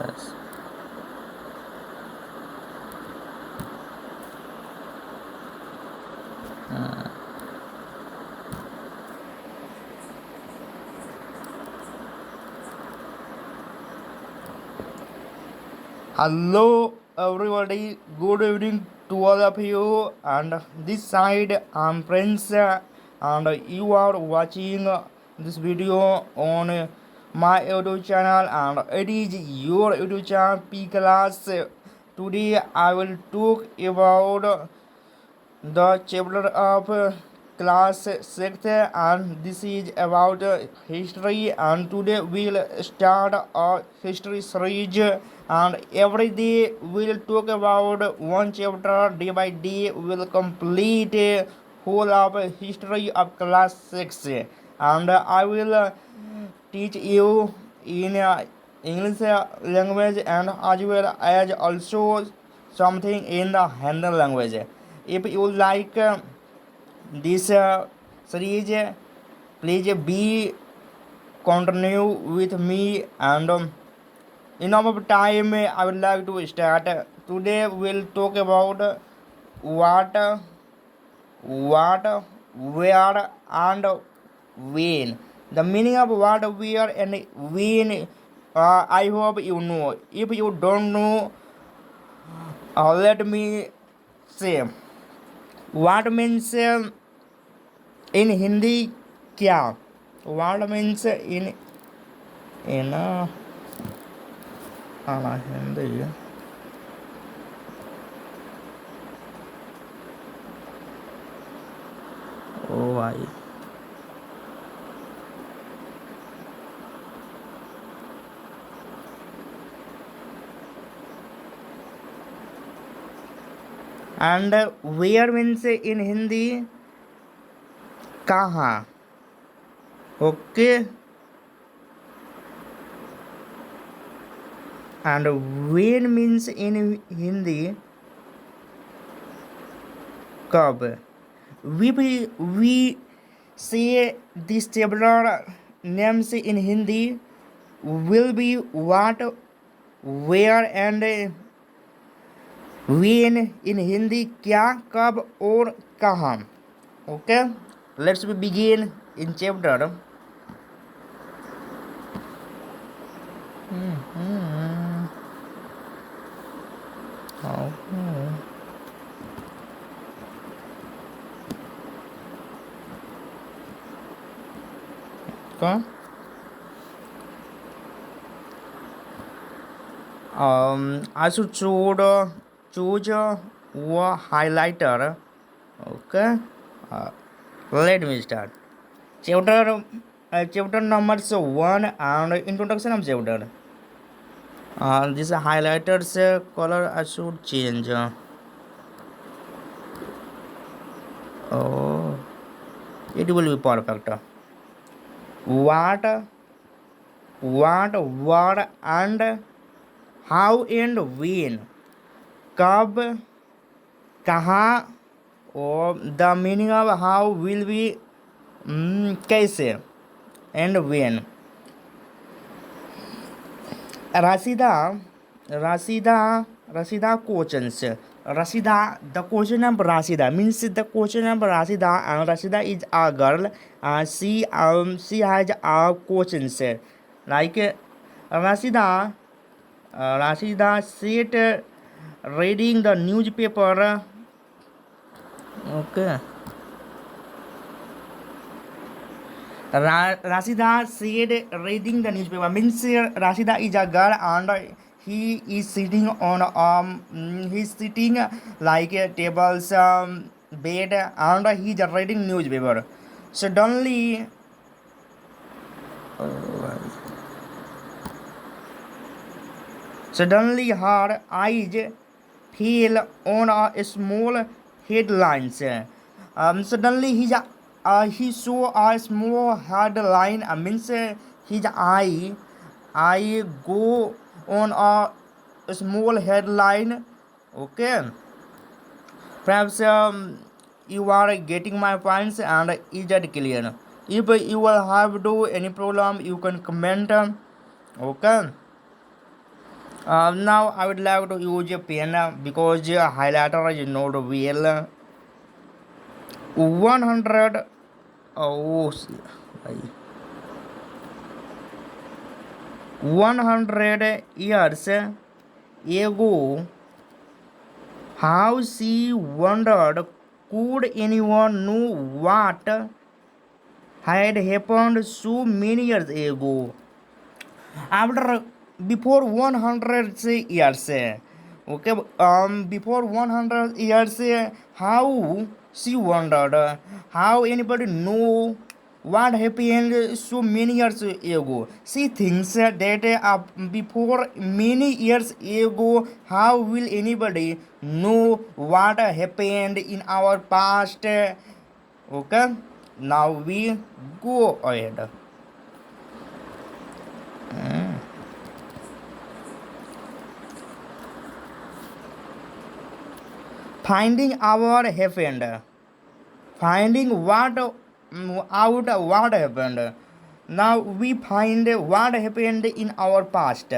Yes. Hello, everybody. Good evening to all of you. And this side, I'm Prince, and you are watching this video on my YouTube channel, and it is your YouTube channel P Class. Today, I will talk about the chapter of class 6, and this is about history, and today we'll start a history series, and every day we'll talk about one chapter. Day by day we'll complete whole of history of class 6, and I will teach you in English language, and as well as also something in the Hindi language. If you like this series, please be continue with me, and enough of time I would like to start. Today we'll talk about what, where, and when. The meaning of what, where, and when. I hope you know. If you don't know, let me say. What means in Hindi क्या? What means in Hindi? Oh, I. And where means in Hindi कहाँ? Okay. And when means in Hindi कब? We say this chapter names in Hindi will be what, where, and when in Hindi क्या, कब और कहाँ. Okay, let's begin in chapter. Okay. I should choose a highlighter. Okay. Let me start. Chapter number 1 and introduction of chapter. This highlighters color I should change. Oh, it will be perfect. What, and how and when. कब, कहाँ, और the meaning of how will be कैसे, and when. Rasida questions. Rasida, the question of Rasida means the question of Rasida, and Rasida is a girl, and she has a questions like Rasida said reading the newspaper. Okay. Rasida said reading the newspaper means Rasida is a girl, and he is sitting on he's sitting like tables, bed, and he's reading newspaper. Suddenly, suddenly her eyes fell on a small headlines. Suddenly he saw a small headline. Means his eye go on a small headline. Okay, perhaps you are getting my points, and is that clear? If you will have do any problem, you can comment. Okay. Now I would like to use a pen because highlighter is not real. 100. Oh, 100 years ago, how she wondered, could anyone know what had happened so many years ago? After before 100 years, okay, before 100 years, how she wondered, how anybody know what happened so many years ago. She thinks that before many years ago, how will anybody know what happened in our past? Okay, now we go ahead. Finding our happened, finding what out what happened. Now we find what happened in our past.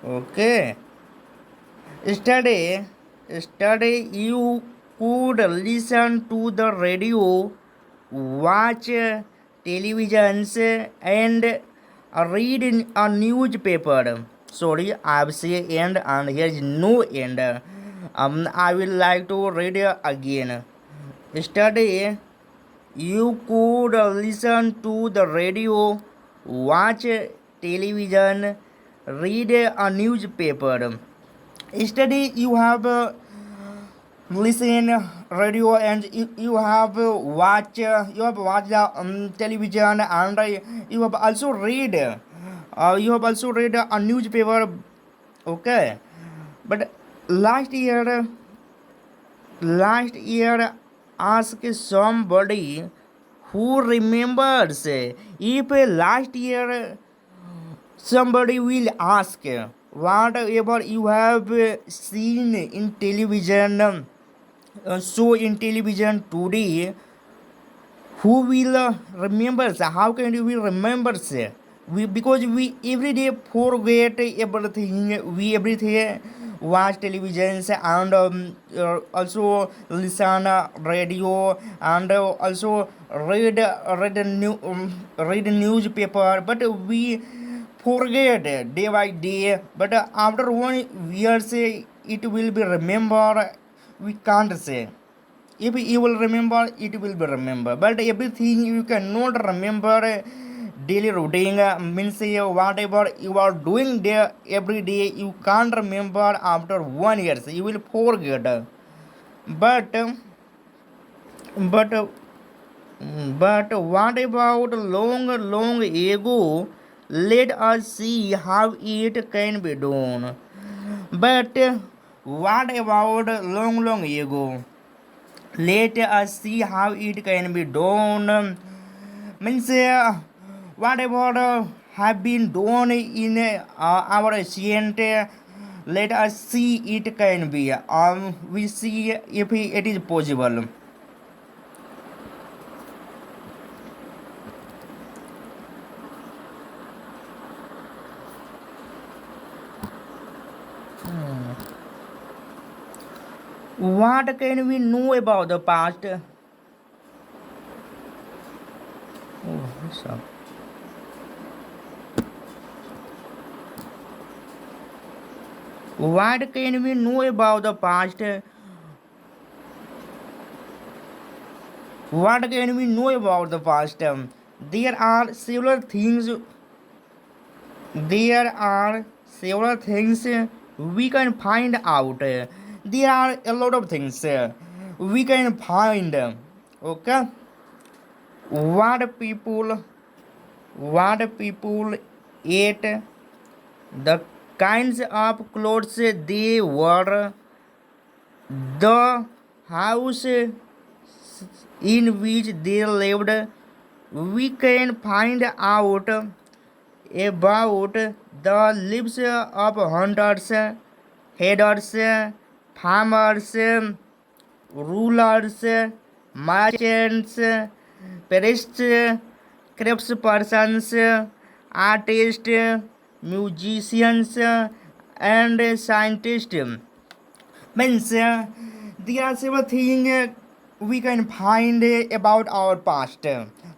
Okay, yesterday you could listen to the radio, watch televisions, and read in a newspaper. Sorry, I've said end and here is no end. I will like to read again. Yesterday you could listen to the radio, watch television, read a newspaper. Yesterday you have listen radio and you have watched television and you have also read a newspaper. Okay, but last year ask somebody who remembers. If last year somebody will ask whatever you have seen in television, so in television today, who will remember? How can you will remember? We, because we every day forget everything. We everything watch televisions and also listen radio and also read newspaper. But we forget day by day. But after 1 year, say it will be remember. We can't say. If you will remember, it will be remember. But everything you cannot remember. Daily routine means whatever you are doing there every day, you can't remember after 1 year. So you will forget. But but but what about long ago? Let us see how it can be done. But what about long ago? Let us see how it can be done. Means whatever have been done in our ancient, let us see it can be. We see if it is possible. What can we know about the past? Oh, what's up? What can we know about the past? What can we know about the past? There are several things. There are several things we can find out. There are a lot of things we can find. Okay, what people, what people ate, the kinds of clothes they wore, the house in which they lived. We can find out about the lives of hunters, herders, farmers, rulers, merchants, priests, craftspersons, artists, musicians, and scientists. Means there are several things we can find about our past.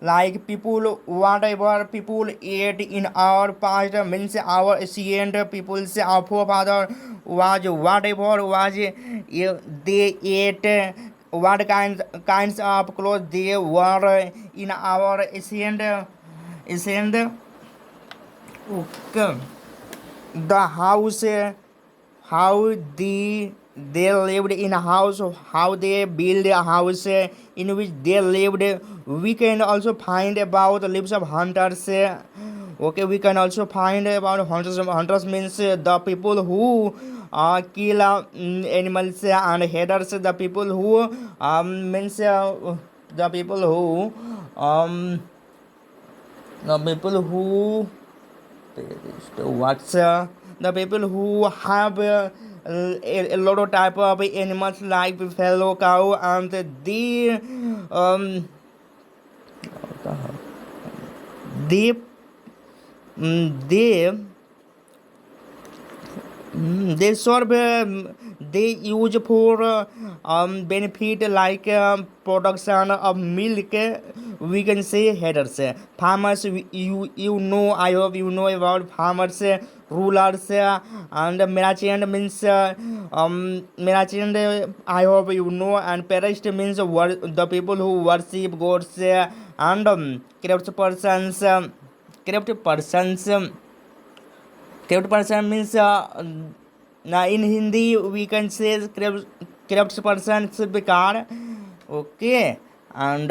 Like people, whatever people ate in our past, means our ancient peoples, our forefather was whatever was they ate, what kinds of clothes they wore in our ancient okay, the house, how they lived in a house, how they build a house in which they lived. We can also find about the lives of hunters. Okay, we can also find about hunters means the people who kill animals, and headers the people who means the people who um the people who what's the people who have a lot of type of animals like buffalo, cow, and they they they they serve they use for benefit like production of milk. We can say headers. Farmers, you know, I hope you know about farmers, rulers, and merchant means merchant. I hope you know, and priest means the people who worship gods, and corrupt persons. Corrupt persons. Corrupt person means now in Hindi we can say corrupt person is bekar. Okay, and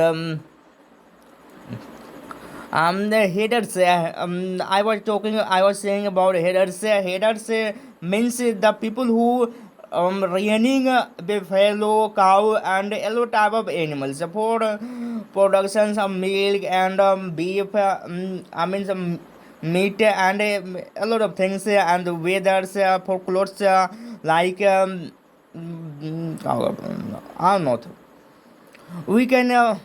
the headers. I was saying about headers. Headers means the people who running buffalo, cow, and yellow type of animals for productions of milk and beef. I mean some meat and a lot of things, and the weathers for clothes like I don't know. We can.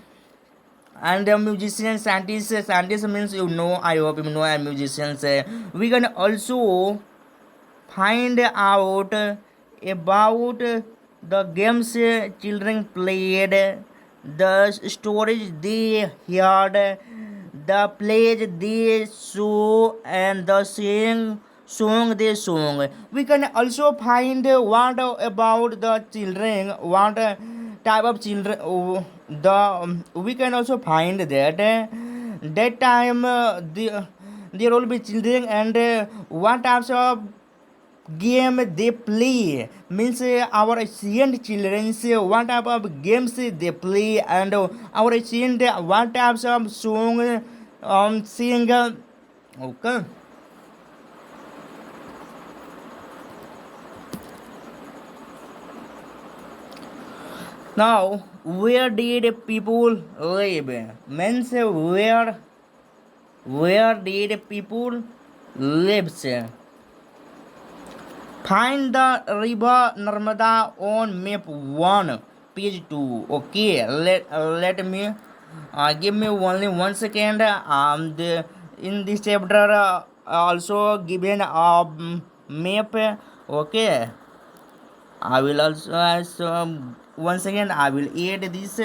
And musicians, scientists means, you know, I hope you know, and musicians, we can also find out about the games children played, the stories they heard, the plays they saw, and the song they song. We can also find what about the children, what type of children. The we can also find that that time there will be children, and what types of game they play means our ancient children what type of games they play, and our ancient what types of song sing. Okay. Now, where did people live? Means where did people lives? Find the river Narmada on map 1, page 2. Okay, let me give me only 1 second. In this chapter also given a map. Okay, I will also once again I will add this.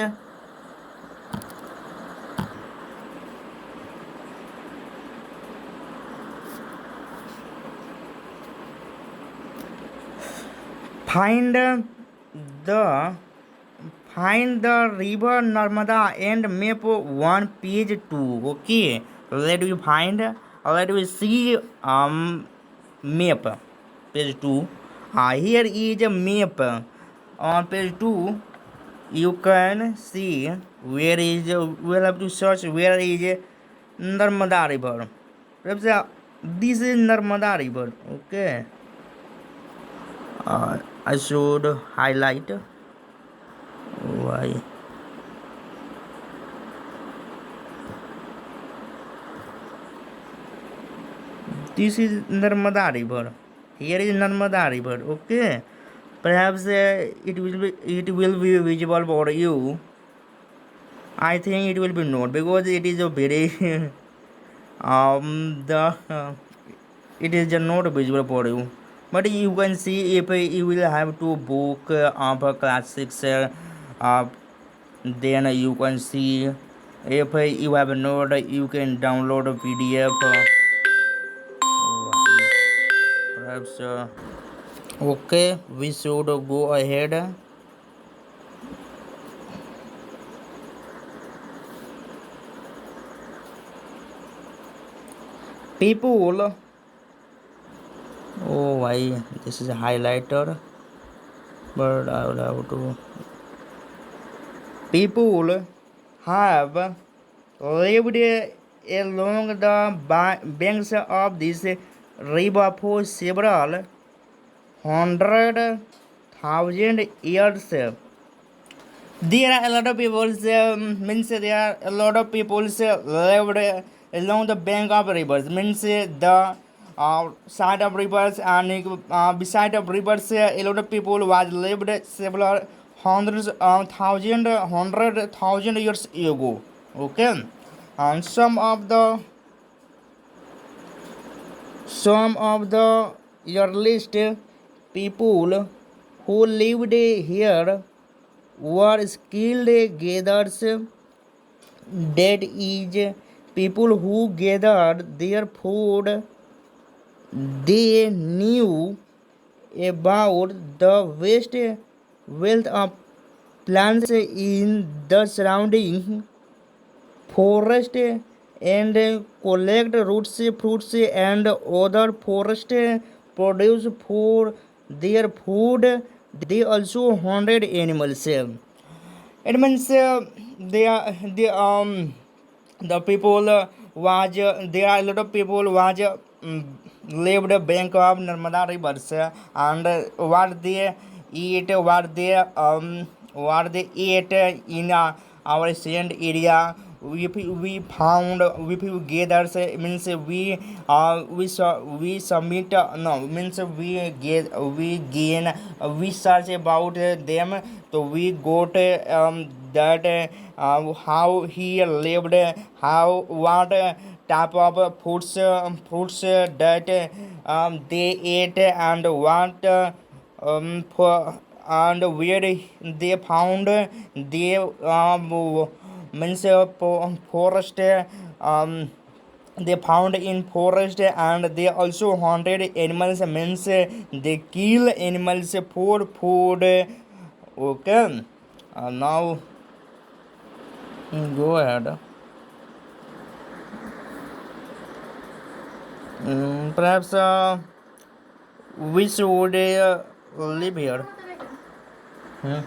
Find the find the river Narmada and map 1, page 2. Okay, let me find. Let me see map page 2. Here is a map on page 2. You can see where is we'll have to search where is Narmada river. This is Narmada river. Okay. I should highlight why. This is Narmada river. Here is Narmada river. Okay. Perhaps it will be visible for you. I think it will be not, because it is a very the it is not visible for you. But you can see if you will have to book of class 6, then you can see if you have a note you can download a PDF. Perhaps okay, we should go ahead. People, oh why this is a highlighter, but I will have to. People have lived along the banks of this river for several 100,000 years. There are a lot of people, means there are a lot of people lived along the bank of rivers, means the side of rivers and beside of rivers, a lot of people was lived several hundred thousand years ago. Okay, and some of the earliest people who lived here were skilled gatherers, that is, people who gathered their food. They knew about the vast wealth of plants in the surrounding forest and collect roots, fruits, and other forest produce for their food. They also hunted animals. It means the people there are a lot of people was lived bank of Narmada rivers, and what they eat, what they eat in our sand area. We found, if we gather, means we submit, no, means we gain research about them. So we got that how he lived, how what type of fruits that they ate, and what for, and where they found they means forest, they found in forest, and they also haunted animals, means they kill animals for food. Okay, now go ahead. Perhaps we should live here. Hmm?